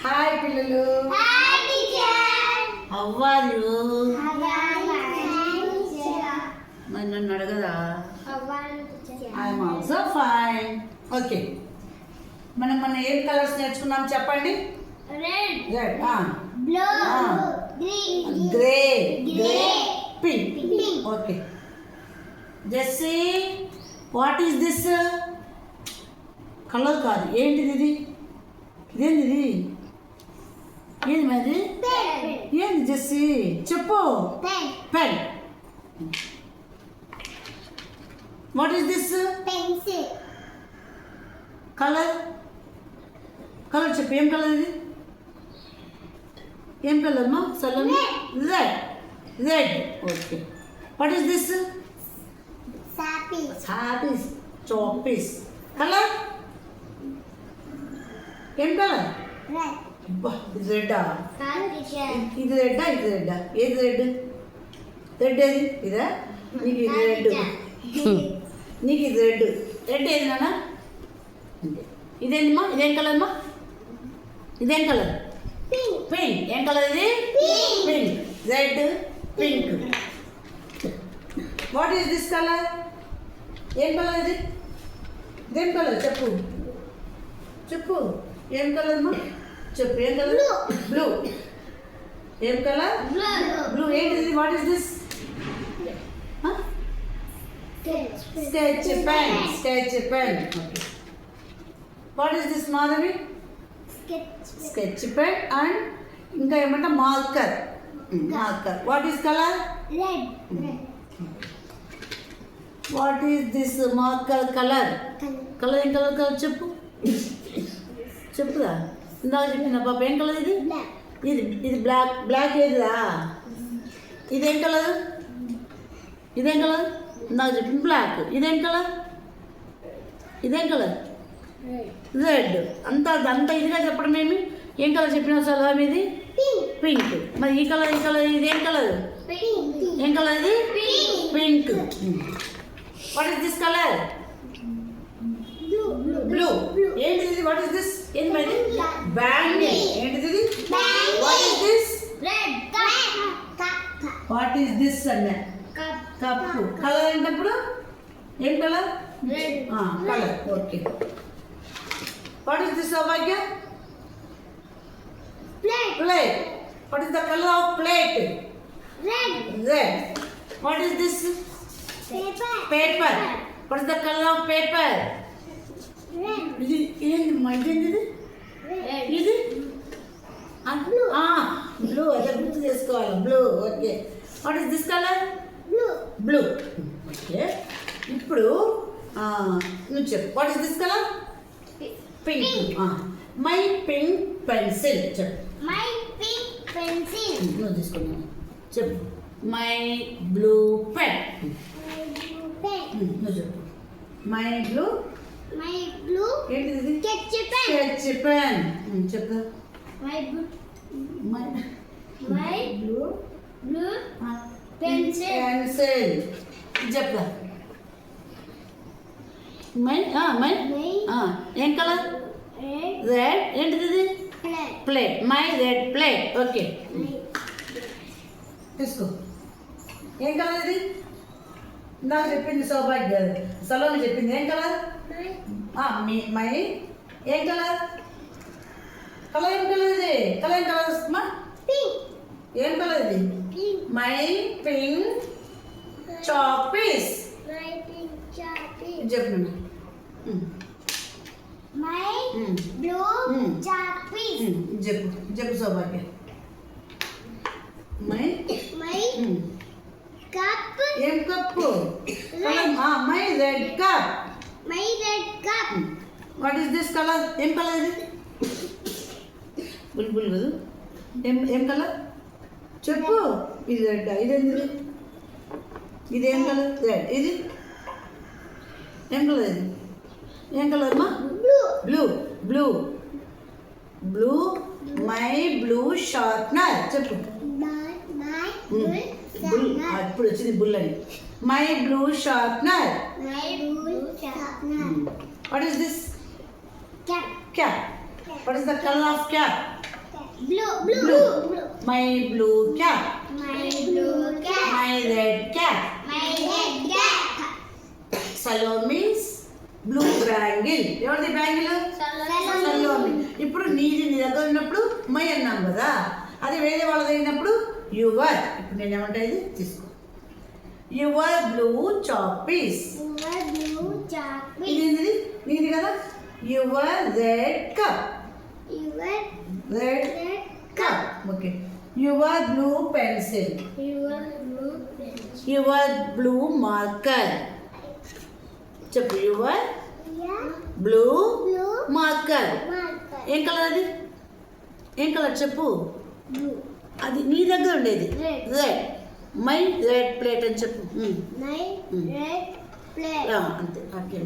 Hi పిల్లలు. Hi teacher. How are you? Teacher. మరి నన్ను అడగదా? Teacher. I'm also fine. Okay, మనం ఏం కలర్స్ నేర్చుకున్నాం చెప్పండి. Red, red, blue, grey, grey, pink. Pink. Okay, Jessie, what is this? Colour కాదు, ఏంటిది ఇది? ఇదేంది ఇది? ఏంది మరి? ఏంది జెస్సీ చెప్పు. Pen. What is this? Pencil. Colour colour చెప్పు, ఏం కలర్ ఇది? ఏం కలర్ మా Saloni? Red. Red. Okay, what is this? హ్యాపీస్. చాపీస్. కలర్ ఏం కలర్? ఇది రెడ్డా? ఇది రెడ్డా? ఇది రెడ్డా? ఏది రెడ్? రెడ్ ఏది? ఇదా? నీకు ఇది రెడ్. నీకు ఇది రెడ్. రెడ్ ఏది నాన్న? ఇదేంటమ్మా? ఇదేం కలర్ అమ్మా? ఇదేం కలర్? పింక్. ఏం కలర్ ఇది? Pink. Red, pink. What is this colour? ఏం కలర్ ఇది? ఇదేం కలర్ చెప్పు. చెప్పు, ఏం కలర్ అమ్మా? చెప్పు, ఏం కలర్? బ్లూ. ఏం కలర్? బ్లూ. ఏంటిది? What is this? Sketch pen. Sketch pen. Okay, what is this Madhavi? Sketch pen and ఇంకా ఏమంటా marker. Marker. What is colour? What is this marker colour? Colour ఏం కలర్? కలర్ చెప్పు. చెప్పురా, ఇందాక చెప్పిన పాప ఏం కలర్ ఇది? ఇది ఇది బ్లాక్. బ్లాక్ ఏదిరా? ఇదేం కలర్? ఇదేం కలర్? ఇందాక చెప్పిన బ్లాక్. ఇదేం కలర్? ఇదేం కలర్? రెడ్. అంతా ఇదిగా చెప్పడం ఏమి? ఏం కలర్ చెప్పిన సలహా ఇది? పింక్. మరి ఈ కలర్, ఈ కలర్, ఇది ఏం కలర్? ఏం కలర్ ఇది? Pink. What is this colour? Blue. ఏంటిది? What is this? ఏంటి మరి? బ్యాంగిల్. ఏంటిది? What is this? What is this అన్న? కప్పు. కలర్ ఏంటప్పుడు? ఏం colour? Colour. Okay, what is this Abhagya? Plate. What is the color of plate? Red. What is this? Paper. What is the color of paper? ఇది ఏంది? మంచిది ఇది? Blue. అదే గుర్తు చేసుకోవాలి. Blue. Okay, what is this colour? Blue. Okay, ఇప్పుడు నువ్వు చెప్పు. What is this colour? Pink. My pink pencil. చెప్పు. నువ్వు తీసుకున్నాను. చెప్పు. My blue pen. నువ్వు చెప్పు. మై బ్లూ ఏంటిది? Sketch pen. చెప్పు. My blue pencil. చెప్తా. ఏం కలర్? రెడ్. ఏంటిది? Plate. My red plate. Okay, తీసుకో. ఏం కలర్ ఇది? నాకు చెప్పింది సౌభాగ్య, సలోని చెప్పింది. ఏం కలర్? మై. ఏం కలర్? కలర్ ఏం కలర్ ఇది? కలర్ ఏం కలర్ వస్తుందా? ఏం కలర్ ఇది? మై పింక్ చాపీస్. చెప్పు. చెప్పు సౌభాగ్య. My cup. ఏం cup? My red cup. What is this colour? ఏం కలర్ ఇది? బుల్బుల్ కదా. ఏం కలర్ చెప్పు. ఇది రెడ్. ఇదేంది? ఇది ఏం కలర్? రెడ్. ఇది ఏం కలర్? ఇది ఏం కలర్ అమ్మా? Blue. Blue. Blue. My blue sharpener. చెప్పు. ఇప్పుడు వచ్చింది బుల్ అని. My blue sharpener. What is this? Cap. What is the color of cap? Blue. My blue cap, My blue cat. My red cap, My red cat. Salome's blue bangle. ఎవరిది bangle? Salome. Salome. ఇప్పుడు నీది నీ దగ్గర ఉన్నప్పుడు my అన్నాం కదా, అది వేరే వాళ్ళది అయినప్పుడు యువర్. ఇప్పుడు నేను ఏమంటా ఇది తీసుకో. యువర్ బ్లూ చాపీస్. Your blue chocolate. ఇది ఏంటిది? నీది కదా. Your red cup. Your red red cup. Okay. Your blue pencil. Your blue pen. Your blue marker. చెప్పు. Your Yeah. Blue Blue marker. marker. ఏం కలర్ అది? ఏం కలర్ చెప్పు. Blue. అది నీ దగ్గర ఉండేది Red. Red. My red plate అని చెప్పు. My red plate. అంతే. ఓకే.